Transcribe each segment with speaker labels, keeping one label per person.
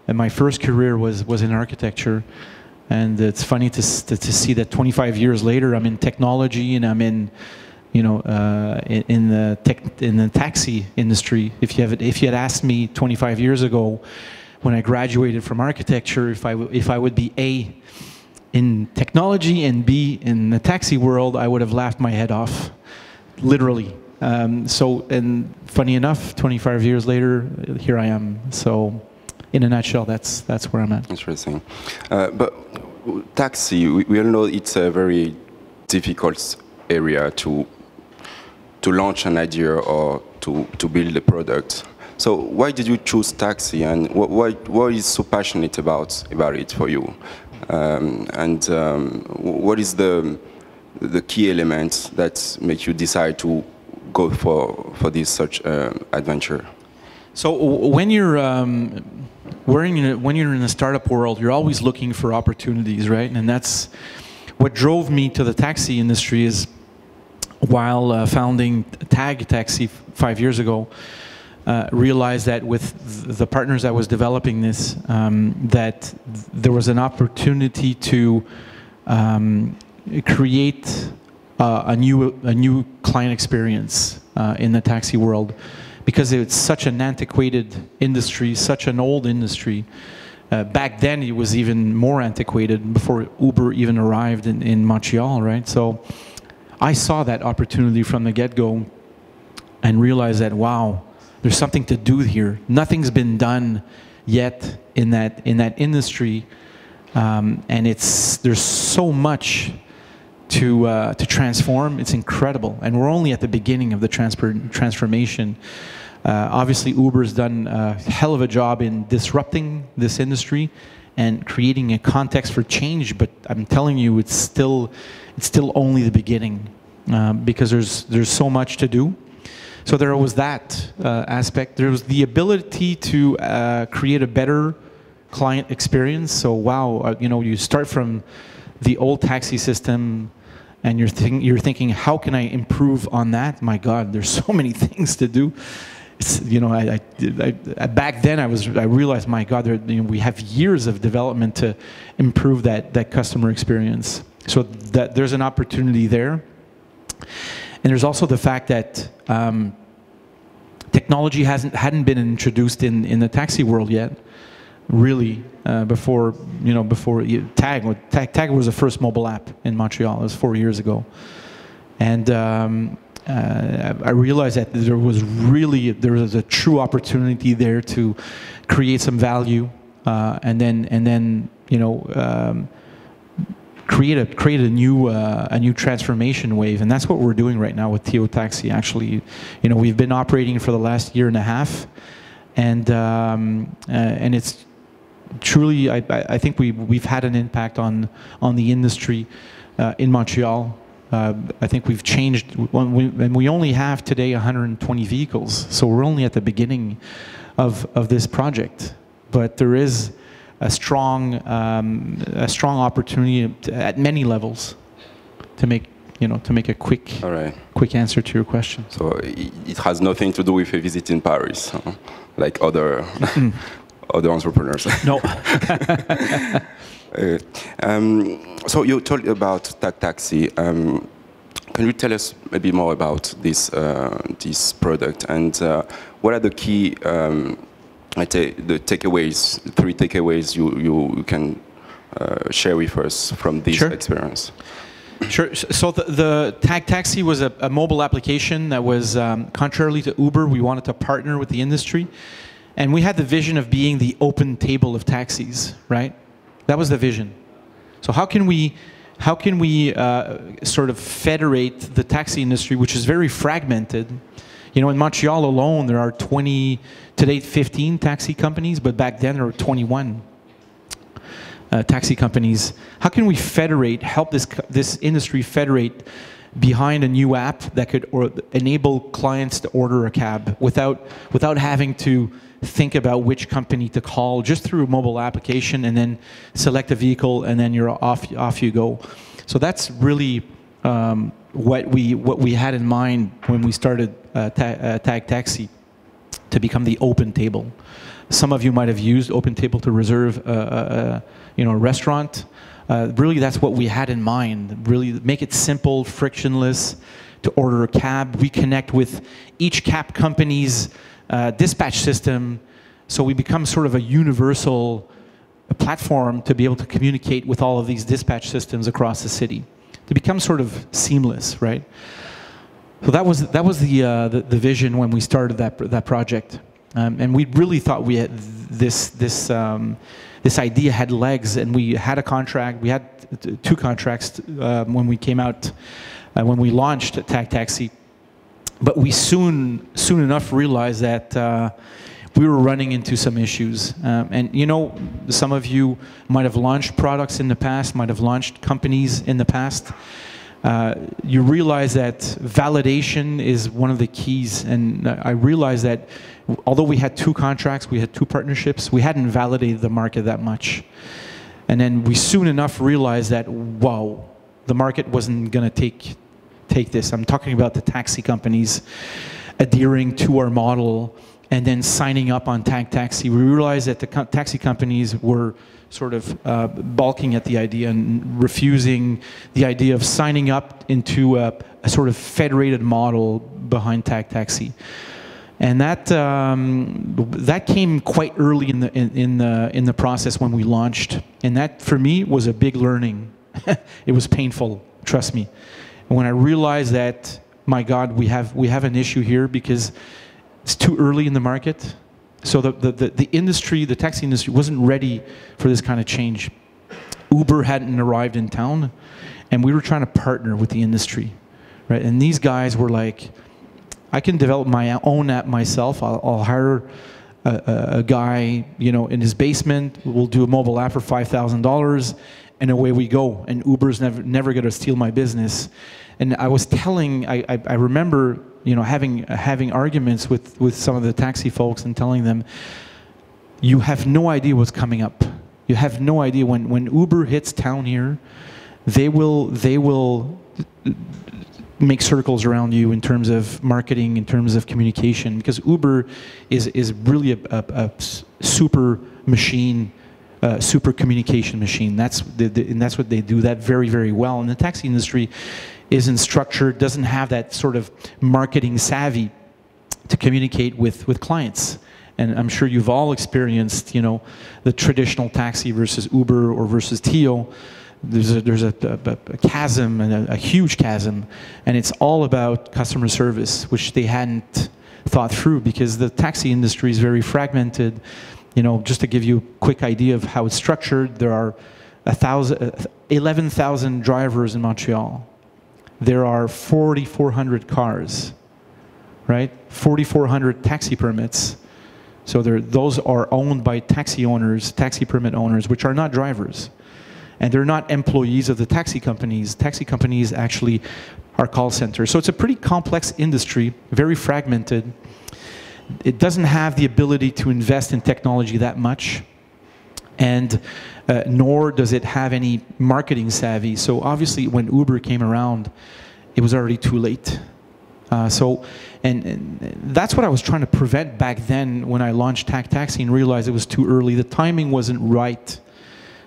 Speaker 1: And my first career was in architecture. And it's funny to see that 25 years later, I'm in technology and I'm in, you know, in the taxi industry. If you had asked me 25 years ago, when I graduated from architecture, if I would be A, in technology and B, in the taxi world, I would have laughed my head off, literally. So, and funny enough, 25 years later, here I am. So, in a nutshell, that's where I'm at.
Speaker 2: Interesting. But taxi, we all know it's a very difficult area to launch an idea or to build a product. So why did you choose taxi, and what is so passionate about it for you? What is the key elements that make you decide to go for this such adventure?
Speaker 1: So when you're in the startup world, you're always looking for opportunities, right? And that's what drove me to the taxi industry. Is while founding Tag Taxi 5 years ago, realized that with the partners that was developing this, that there was an opportunity to create a new client experience in the taxi world, because it's such an antiquated industry, such an old industry. Back then, it was even more antiquated before Uber even arrived in Montreal, right? So I saw that opportunity from the get-go and realized that, wow, there's something to do here. Nothing's been done yet in that industry, and there's so much to transform. It's incredible, and we're only at the beginning of the transformation. Obviously, Uber's done a hell of a job in disrupting this industry and creating a context for change. But I'm telling you, it's still only the beginning, because there's so much to do. So there was that aspect. There was the ability to create a better client experience. So wow, you know, you start from the old taxi system, and you're thinking, how can I improve on that? My God, there's so many things to do. It's, you know, back then I realized, my God, we have years of development to improve that customer experience. So that there's an opportunity there. And there's also the fact that technology hadn't been introduced in the taxi world yet, really, before Tag. Tag was the first mobile app in Montreal. It was 4 years ago, and I realized that there was a true opportunity there to create some value, and then you know. Create a new transformation wave, and that's what we're doing right now with Téo Taxi. Actually, you know, we've been operating for the last year and a half, and it's truly, I think we've had an impact on the industry in Montreal. I think we've changed, and we only have today 120 vehicles, so we're only at the beginning of this project, but there is a strong opportunity at many levels to make a quick answer to your question.
Speaker 2: So it has nothing to do with a visit in Paris, like other entrepreneurs.
Speaker 1: No.
Speaker 2: So you told about Tag Taxi. Can you tell us maybe more about this product, and what are the key the takeaways, 3 takeaways you can share with us from this experience?
Speaker 1: Sure. So the Tag Taxi was a mobile application that was, contrarily to Uber, we wanted to partner with the industry. And we had the vision of being the open table of taxis, right? That was the vision. So how can we sort of federate the taxi industry, which is very fragmented? You know, in Montreal alone, there are 15 taxi companies, but back then there were 21 taxi companies. How can we help this industry federate behind a new app that could enable clients to order a cab without having to think about which company to call, just through a mobile application, and then select a vehicle, and then you're off you go. So that's really what we had in mind when we started Tag Taxi, to become the open table. Some of you might have used OpenTable to reserve a restaurant. Really, that's what we had in mind. Really make it simple, frictionless to order a cab. We connect with each cab company's dispatch system, so we become sort of a universal platform to be able to communicate with all of these dispatch systems across the city. To become sort of seamless, right? So that was the vision when we started that project, and we really thought we had this idea had legs, and we had a contract. We had 2 contracts when we came out, when we launched Taxi, but we soon enough realized that we were running into some issues. And you know, some of you might have launched products in the past, might have launched companies in the past. You realize that validation is one of the keys. And I realized that although we had 2 contracts, we had 2 partnerships, we hadn't validated the market that much. And then we soon enough realized that, wow, the market wasn't going to take this. I'm talking about the taxi companies adhering to our model and then signing up on Taxi. We realized that the taxi companies were sort of balking at the idea and refusing the idea of signing up into a sort of federated model behind Taxi. And that came quite early in the process when we launched. And that, for me, was a big learning. It was painful, trust me. And when I realized that, my God, we have an issue here because it's too early in the market. So the industry, the taxi industry, wasn't ready for this kind of change. Uber hadn't arrived in town, and we were trying to partner with the industry, right? And these guys were like, I can develop my own app myself. I'll hire a guy, you know, in his basement. We'll do a mobile app for $5,000, and away we go. And Uber's never going to steal my business. And I was telling, I remember, you know, having arguments with some of the taxi folks and telling them, you have no idea what's coming up. You have no idea when Uber hits town here, they will make circles around you in terms of marketing, in terms of communication, because Uber is really a super machine, super communication machine. And that's what they do that very, very well. And the taxi industry isn't structured, doesn't have that sort of marketing savvy to communicate with clients. And I'm sure you've all experienced, you know, the traditional taxi versus Uber or versus Téo. There's a chasm, and a huge chasm, and it's all about customer service, which they hadn't thought through because the taxi industry is very fragmented. You know, just to give you a quick idea of how it's structured, there are 11,000 drivers in Montreal. There are 4,400 cars, right? 4,400 taxi permits. So those are owned by taxi owners, taxi permit owners, which are not drivers. And they're not employees of the taxi companies. Taxi companies actually are call centers. So it's a pretty complex industry, very fragmented. It doesn't have the ability to invest in technology that much. And nor does it have any marketing savvy. So obviously when Uber came around, it was already too late. And that's what I was trying to prevent back then when I launched Taxi and realized it was too early. The timing wasn't right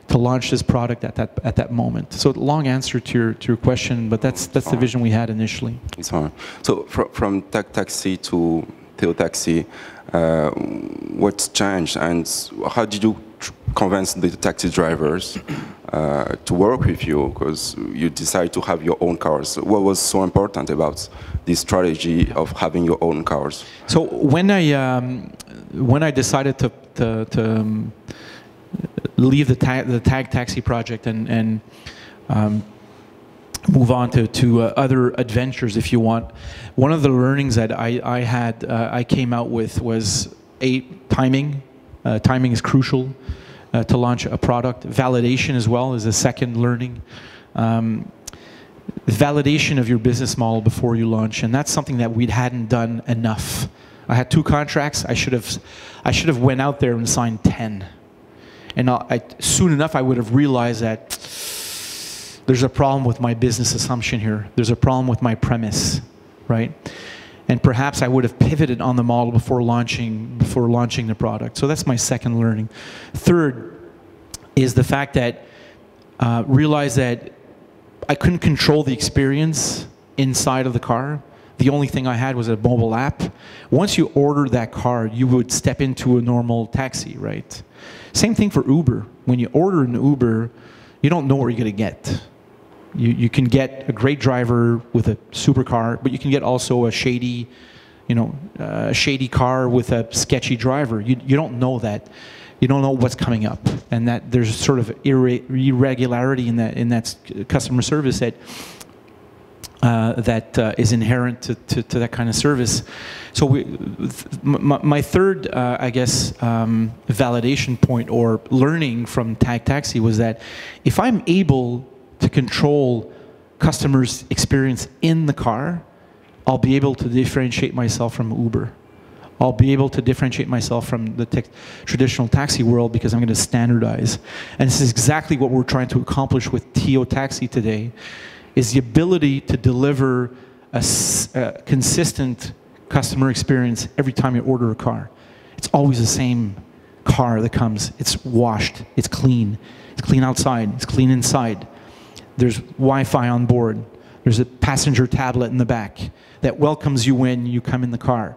Speaker 1: to launch this product at that moment. So long answer to your question, but that's the vision we had initially.
Speaker 2: It's hard. So from Taxi to Téo Taxi, what's changed, and how did you convince the taxi drivers to work with you, because you decided to have your own cars? What was so important about this strategy of having your own cars?
Speaker 1: So when I decided to leave the Tag Taxi project and move on to other adventures, if you want, one of the learnings that I came out with was timing. Timing is crucial to launch a product. Validation as well is a second learning. Validation of your business model before you launch, and that's something that we hadn't done enough. I had 2 contracts. I should have went out there and signed 10. And soon enough, I would have realized that there's a problem with my business assumption here. There's a problem with my premise, right? And perhaps I would have pivoted on the model before launching the product. So that's my second learning. Third is the fact that realize that I couldn't control the experience inside of the car. The only thing I had was a mobile app. Once you order that car, you would step into a normal taxi, right? Same thing for Uber. When you order an Uber, you don't know what you're going to get. You can get a great driver with a supercar, but you can get also a shady, shady car with a sketchy driver. You don't know that. You don't know what's coming up, and that there's sort of irregularity in that customer service that is inherent to that kind of service. So my third, I guess, validation point or learning from Tag Taxi was that if I'm able to control customers' experience in the car, I'll be able to differentiate myself from Uber. I'll be able to differentiate myself from the traditional taxi world because I'm going to standardize. And this is exactly what we're trying to accomplish with Téo Taxi today, is the ability to deliver a consistent customer experience every time you order a car. It's always the same car that comes. It's washed, it's clean outside, it's clean inside. There's Wi-Fi on board. There's a passenger tablet in the back that welcomes you when you come in the car.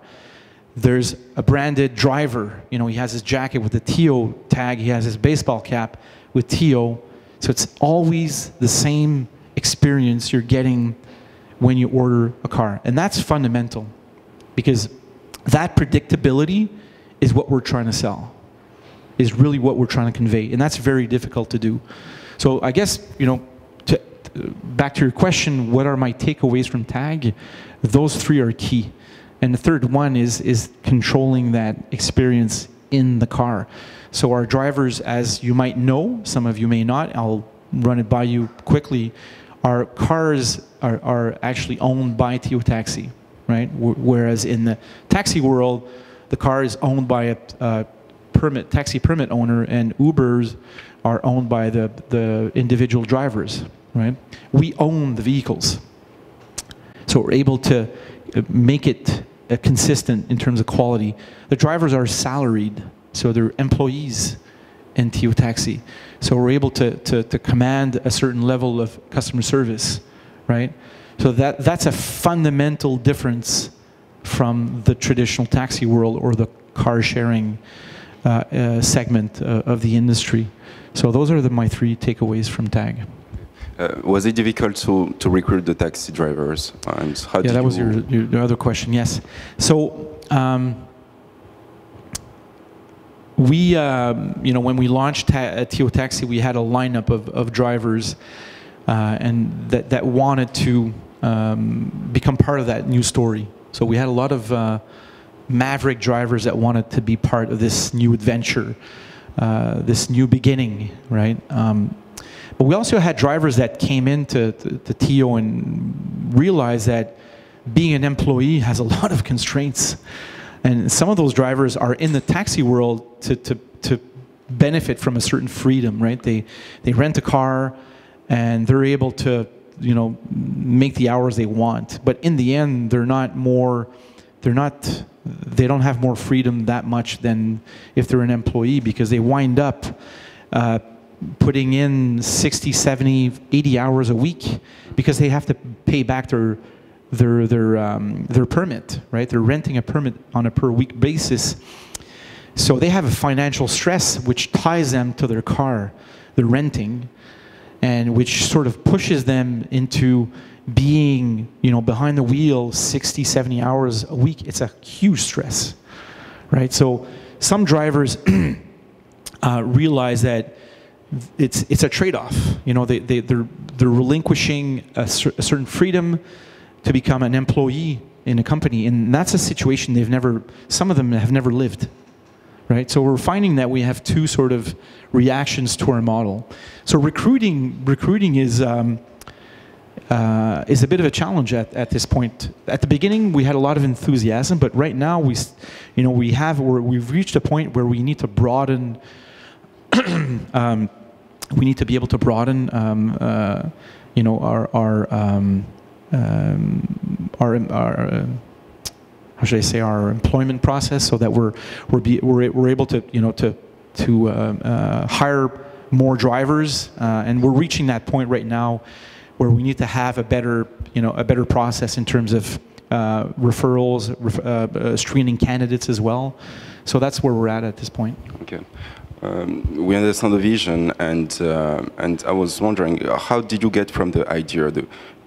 Speaker 1: There's a branded driver. He has his jacket with the Téo tag. He has his baseball cap with Téo. So it's always the same experience you're getting when you order a car. And that's fundamental, because that predictability is what we're trying to sell, is really what we're trying to convey. And that's very difficult to do. So I guess, back to your question, what are my takeaways from TAG? Those three are key. And the third one is controlling that experience in the car. So our drivers, as you might know, some of you may not, I'll run it by you quickly, our cars are actually owned by Téo Taxi, right? Whereas in the taxi world, the car is owned by a taxi permit owner, and Ubers are owned by the individual drivers, right? We own the vehicles. So we're able to make it consistent in terms of quality. The drivers are salaried, so they're employees in Téo Taxi. So we're able to command a certain level of customer service, right? So that's a fundamental difference from the traditional taxi world or the car sharing segment of the industry. So those are my three takeaways from TAG.
Speaker 2: Was it difficult to recruit the taxi drivers? And how did
Speaker 1: that was your other question, yes. So we, when we launched Téo Taxi, we had a lineup of drivers and that wanted to become part of that new story. So we had a lot of maverick drivers that wanted to be part of this new adventure, this new beginning, right? But we also had drivers that came into Téo and realized that being an employee has a lot of constraints. And some of those drivers are in the taxi world to benefit from a certain freedom, right? They rent a car and they're able to, make the hours they want. But in the end, they don't have more freedom that much than if they're an employee, because they wind up putting in 60, 70, 80 hours a week because they have to pay back their permit, right? They're renting a permit on a per week basis. So they have a financial stress which ties them to their car, they're renting, and which sort of pushes them into being, behind the wheel 60, 70 hours a week. It's a huge stress, right? So some drivers realize that it's a trade-off. They're relinquishing a certain freedom to become an employee in a company, and that's a situation some of them have never lived, right? So we're finding that we have two sort of reactions to our model. So recruiting is a bit of a challenge at this point. At the beginning, we had a lot of enthusiasm, but right now we've reached a point where we need to broaden. We need to be able to broaden, how should I say, our employment process, so that we're able to, you know, to hire more drivers, and we're reaching that point right now where we need to have a better, you know, a better process in terms of referrals, screening candidates as well. So that's where we're at this point.
Speaker 2: Okay. We understand the vision, and I was wondering, how did you get from the idea,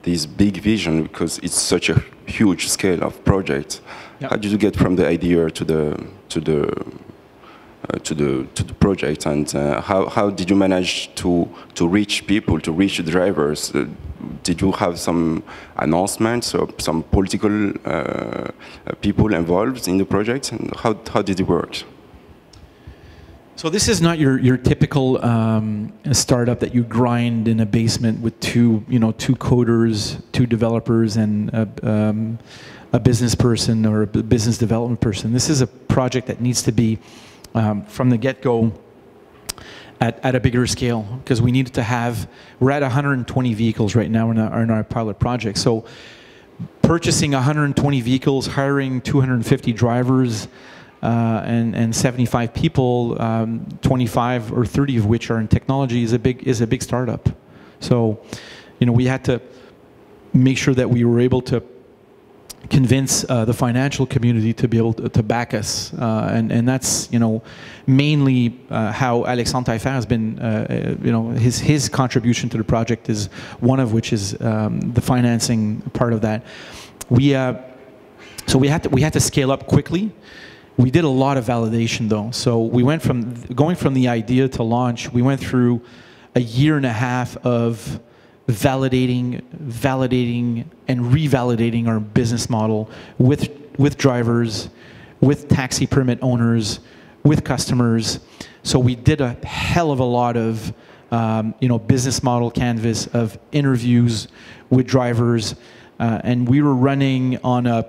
Speaker 2: this big vision, because it's such a huge scale of project?
Speaker 1: Yep.
Speaker 2: How did you get from the idea to the project, and how did you manage to reach people, to reach the drivers? Did you have some announcements or some political people involved in the project, and how did it work?
Speaker 1: So this is not your typical startup that you grind in a basement with two coders, two developers, and a business person or a business development person. This is a project that needs to be from the get-go at a bigger scale, because we needed to have, we're at 120 vehicles right now in our pilot project. So purchasing 120 vehicles, hiring 250 drivers, and 75 people, 25 or 30 of which are in technology, is a big startup. So, you know, we had to make sure that we were able to convince the financial community to be able to back us, and that's, you know, mainly how Alexandre Taillefer has been, you know, his contribution to the project is one of which is the financing part of that. So we had to scale up quickly. We did a lot of validation though. So we went from going from the idea to launch. We went through a year and a half of validating, and revalidating our business model with drivers, with taxi permit owners, with customers. So we did a hell of a lot of you know, business model canvas of interviews with drivers, and we were running on a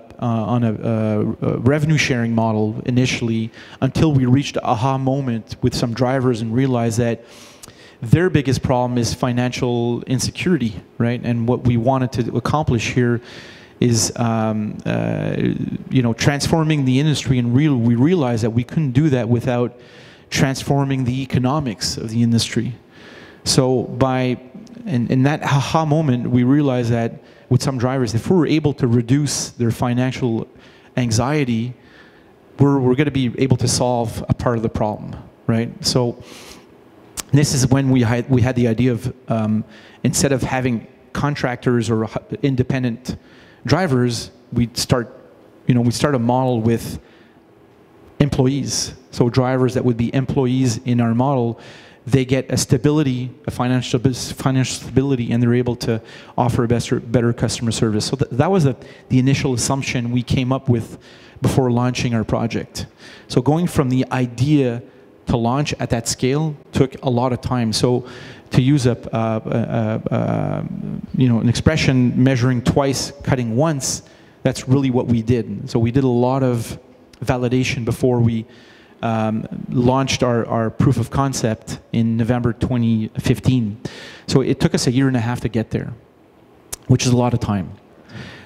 Speaker 1: revenue sharing model initially, until we reached an aha moment with some drivers and realized that their biggest problem is financial insecurity, right? And what we wanted to accomplish here is, you know, transforming the industry. And we realized that we couldn't do that without transforming the economics of the industry. So in that aha moment, we realized that with some drivers, if we were able to reduce their financial anxiety, we're going to be able to solve a part of the problem, right? So this is when we had the idea of, instead of having contractors or independent drivers, we'd start a model with employees. So drivers that would be employees in our model, they get a stability, a financial stability, and they're able to offer a better customer service. So that was the initial assumption we came up with before launching our project. So going from the idea to launch at that scale took a lot of time. So to use you know, an expression, measuring twice, cutting once, that's really what we did. So we did a lot of validation before we launched our proof of concept in November 2015. So it took us a year and a half to get there, which is a lot of time.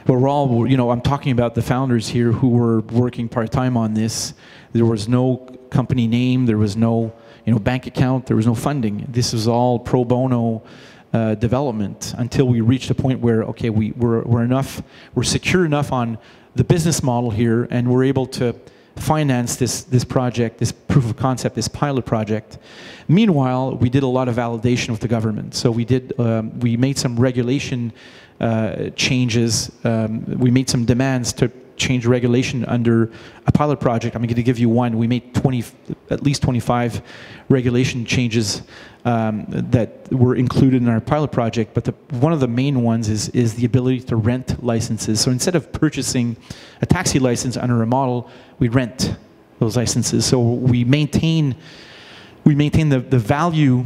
Speaker 1: But we're all, you know, I'm talking about the founders here who were working part-time on this. There was no company name, there was no, you know, bank account, there was no funding. This was all pro bono development until we reached a point where, okay, we're secure enough on the business model here, and we're able to finance this project, this proof of concept, this pilot project. Meanwhile, we did a lot of validation with the government. So we made some regulation changes. We made some demands to change regulation under a pilot project. I'm going to give you one. We made at least 25 regulation changes that were included in our pilot project, but one of the main ones is the ability to rent licenses. So instead of purchasing a taxi license under a model, we rent those licenses. So we maintain the value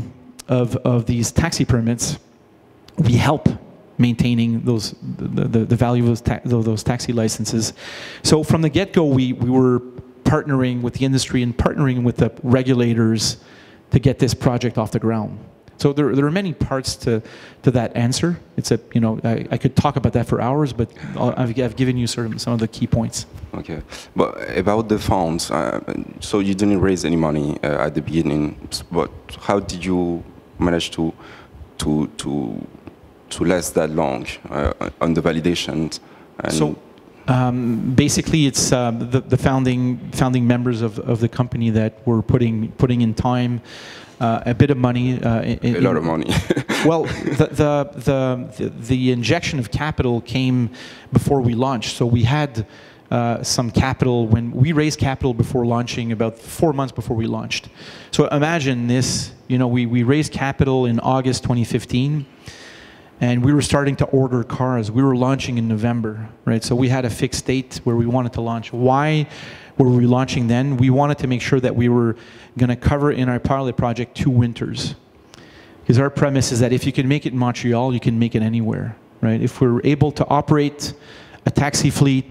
Speaker 1: of these taxi permits. We help maintaining the value of those taxi licenses. So from the get-go, we were partnering with the industry and partnering with the regulators to get this project off the ground. So there are many parts to that answer. It's I could talk about that for hours, but I've given you some of the key points.
Speaker 2: Okay, but about the funds, so you didn't raise any money at the beginning, but how did you manage to last that long on the validation?
Speaker 1: So basically, it's the founding members of the company that were putting in time, a bit of money.
Speaker 2: A lot of money.
Speaker 1: Well, the injection of capital came before we launched. So we had some capital when we raised capital before launching, about 4 months before we launched. So imagine this, we raised capital in August 2015, and we were starting to order cars. We were launching in November, right? So we had a fixed date where we wanted to launch. Why were we launching then? We wanted to make sure that we were going to cover in our pilot project 2 winters. Because our premise is that if you can make it in Montreal, you can make it anywhere, right? If we're able to operate a taxi fleet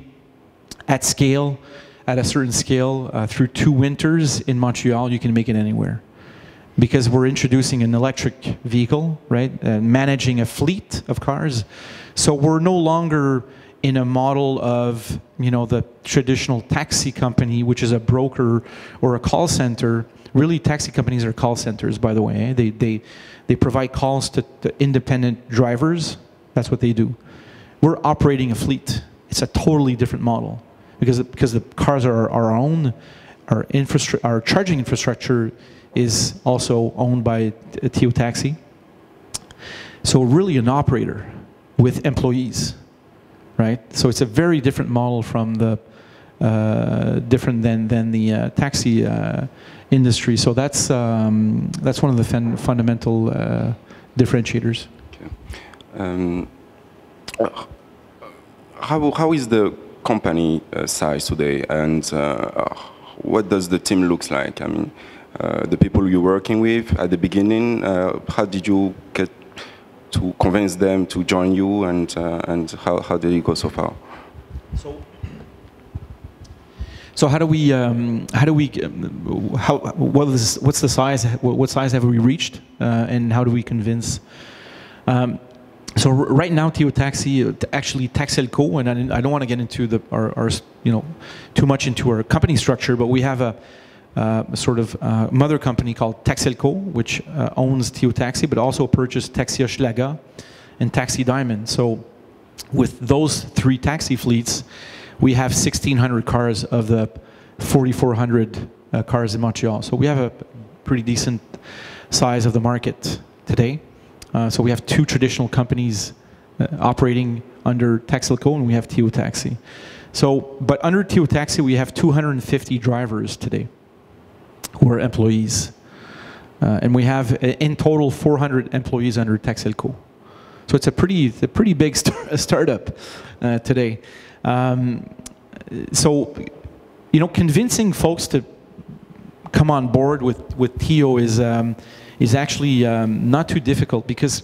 Speaker 1: at scale, at a certain scale, through 2 winters in Montreal, you can make it anywhere. Because we're introducing an electric vehicle, right? Managing a fleet of cars. So we're no longer in a model of, the traditional taxi company, which is a broker or a call center. Really, taxi companies are call centers, by the way. They provide calls to independent drivers. That's what they do. We're operating a fleet. It's a totally different model. Because the cars are our own, our charging infrastructure is also owned by Téo Taxi. So really an operator with employees, right? So it's a very different model from the different than the taxi industry. So that's one of the fundamental differentiators.
Speaker 2: Okay. How is the company size today, and what does the team looks like? I mean, the people you're working with at the beginning, how did you get to convince them to join you, and how did it go so far?
Speaker 1: So what's the size? What size have we reached, and how do we convince? So right now, Téo Taxi, actually Taxelco, and I don't want to get into our too much into our company structure, but we have a sort of mother company called Taxelco, which owns Téo Taxi, but also purchased Taxi Hochelaga and Taxi Diamond. So with those 3 taxi fleets, we have 1,600 cars of the 4,400 cars in Montreal. So we have a pretty decent size of the market today. So we have 2 traditional companies operating under Taxelco, and we have Téo Taxi. So, but under Téo Taxi, we have 250 drivers today who are employees. And we have, in total, 400 employees under Taxelco. So it's a pretty big startup today. So, convincing folks to come on board with Téo is actually not too difficult, because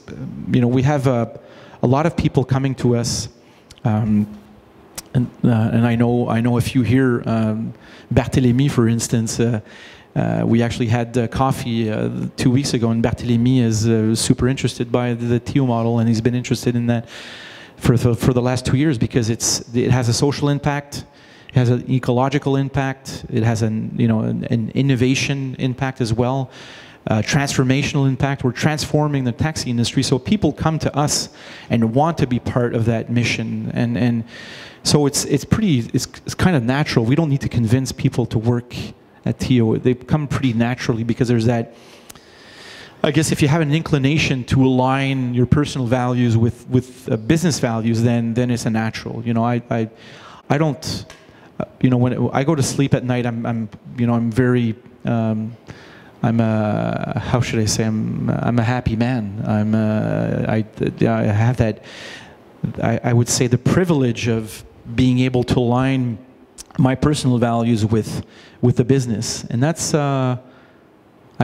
Speaker 1: we have a lot of people coming to us, and I know a few here. Barthélemy, for instance, we actually had coffee 2 weeks ago, and Barthélemy is super interested by the Téo model, and he's been interested in that for the last 2 years, because it has a social impact, it has an ecological impact, it has an innovation impact as well. Transformational impact. We're transforming the taxi industry, so people come to us and want to be part of that mission, and so it's kind of natural. We don't need to convince people to work at Téo. They come pretty naturally, because there's that. I guess if you have an inclination to align your personal values with business values, then it's a natural. I don't. When I go to sleep at night, I'm very. How should I say? I'm a happy man. I have that. I would say the privilege of being able to align my personal values with the business, and that's. I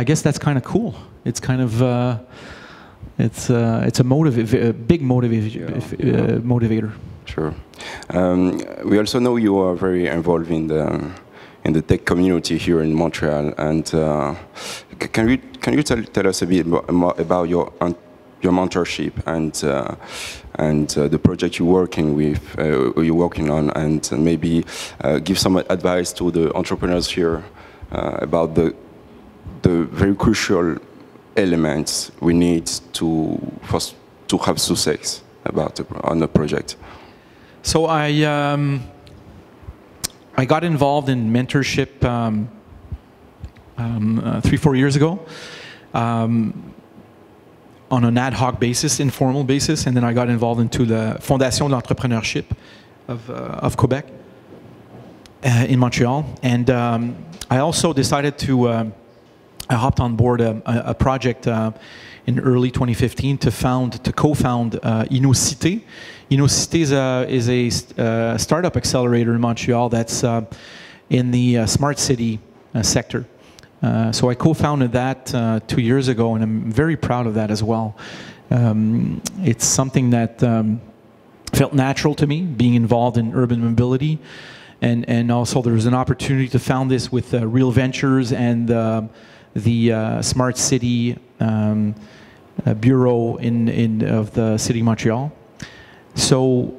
Speaker 1: guess that's kind of cool. It's kind of. It's a big motivator.
Speaker 2: Sure. We also know you are very involved in the tech community here in Montreal, and can can you tell us a bit more about your mentorship and the project you're working on, and maybe give some advice to the entrepreneurs here about the very crucial elements we need to have success on the project.
Speaker 1: So I got involved in mentorship 3-4 years ago. On an ad hoc basis, informal basis, and then I got involved into the Fondation de l'Entrepreneurship of Quebec in Montreal. And I also decided to, I hopped on board a project in early 2015 to co-found Innocité. Innocité is a startup accelerator in Montreal that's in the smart city sector. So I co-founded that 2 years ago, and I'm very proud of that as well. It's something that felt natural to me, being involved in urban mobility, and also there was an opportunity to found this with Real Ventures and the Smart City Bureau of the City of Montreal. So,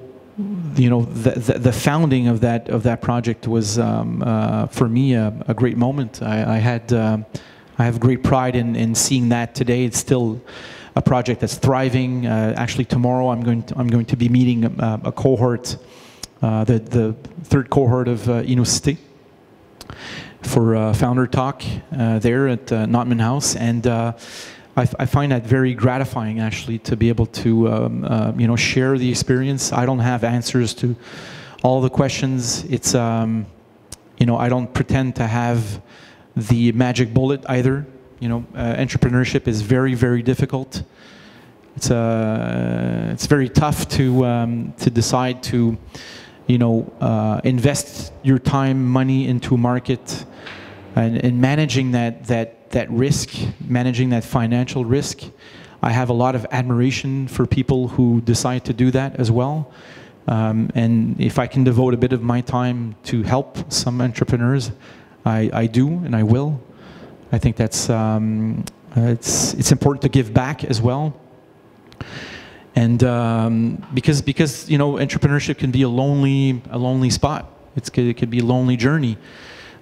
Speaker 1: you know, the founding of that project was for me a great moment. I have great pride in seeing that today. It's still a project that's thriving. Actually, tomorrow I'm going to be meeting a cohort, the third cohort of Innocité, for founder talk there at Notman House, and I find that very gratifying, actually, to be able to you know, share the experience. I don't have answers to all the questions. It's you know, I don't pretend to have the magic bullet either. You know, entrepreneurship is very, very difficult. It's very tough to decide to, you know, invest your time, money into a market, and managing that risk, managing that financial risk. I have a lot of admiration for people who decide to do that as well. And if I can devote a bit of my time to help some entrepreneurs, I do, and I will. I think that's it's important to give back as well. And because you know, entrepreneurship can be a lonely spot. It could be a lonely journey.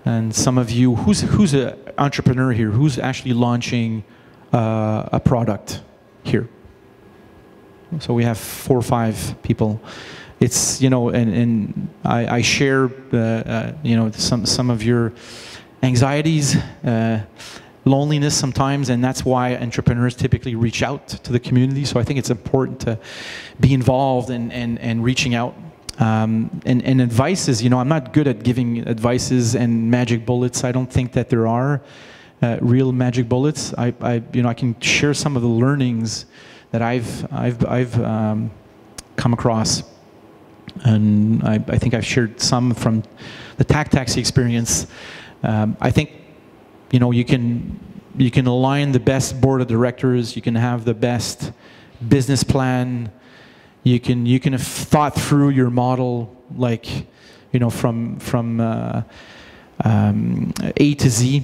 Speaker 1: And some of you, who's an entrepreneur here? Who's actually launching a product here? So we have 4 or 5 people. It's, you know, and I share you know, some of your anxieties, loneliness sometimes, and that's why entrepreneurs typically reach out to the community. So I think it's important to be involved and reaching out. And advices, you know, I'm not good at giving advices and magic bullets. I don't think that there are real magic bullets. You know, I can share some of the learnings that I've come across, and I think I've shared some from the taxi experience. I think, you know, you can align the best board of directors. You can have the best business plan. You can have thought through your model, like, you know, from A to Z.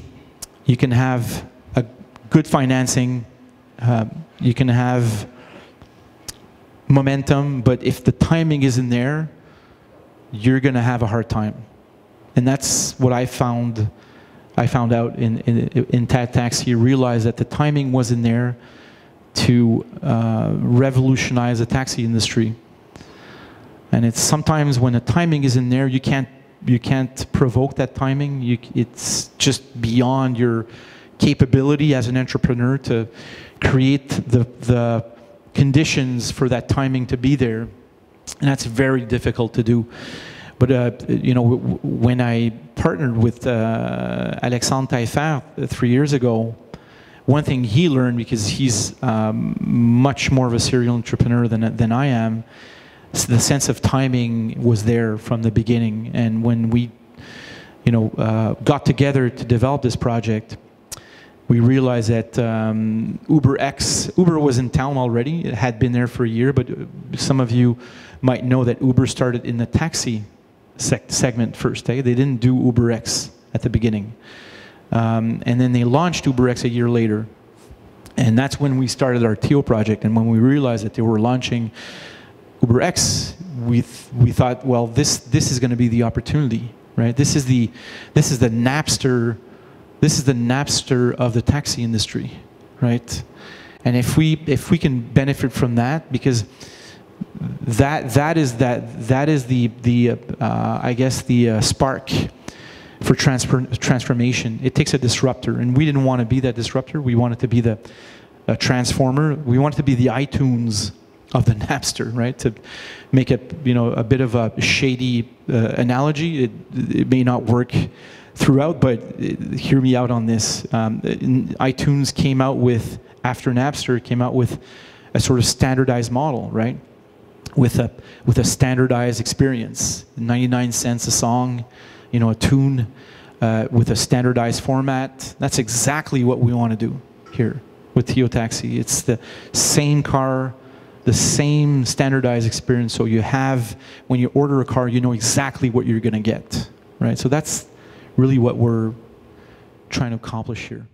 Speaker 1: You can have a good financing. You can have momentum, but if the timing isn't there, you're going to have a hard time. And that's what I found out in Taxi. Realized that the timing wasn't there to revolutionize the taxi industry. And it's sometimes when the timing isn't there, you can't provoke that timing. It's just beyond your capability as an entrepreneur to create the conditions for that timing to be there. And that's very difficult to do. But you know, when I partnered with Alexandre Taillefer 3 years ago, one thing he learned, because he's much more of a serial entrepreneur than I am, the sense of timing was there from the beginning. And when we, you know, got together to develop this project, we realized that Uber was in town already. It had been there for a year, but some of you might know that Uber started in the taxi segment first. They didn't do UberX at the beginning. And then they launched UberX a year later. And that's when we started our Téo project. And when we realized that they were launching UberX, we thought, well, this is going to be the opportunity, right? This is the Napster. This is the Napster of the taxi industry, right? And if we can benefit from that, because that is the I guess the spark for transformation. It takes a disruptor, and we didn't want to be that disruptor. We wanted to be the transformer. We wanted to be the iTunes of the Napster, right? To make it, a bit of a shady analogy. It may not work throughout, but hear me out on this. iTunes came out with, after Napster, came out with a sort of standardized model, right? With a standardized experience, 99 cents a song, a tune, with a standardized format. That's exactly what we want to do here with Téo Taxi. It's the same car, the same standardized experience. So you have, when you order a car, you know exactly what you're going to get, right? So that's really what we're trying to accomplish here.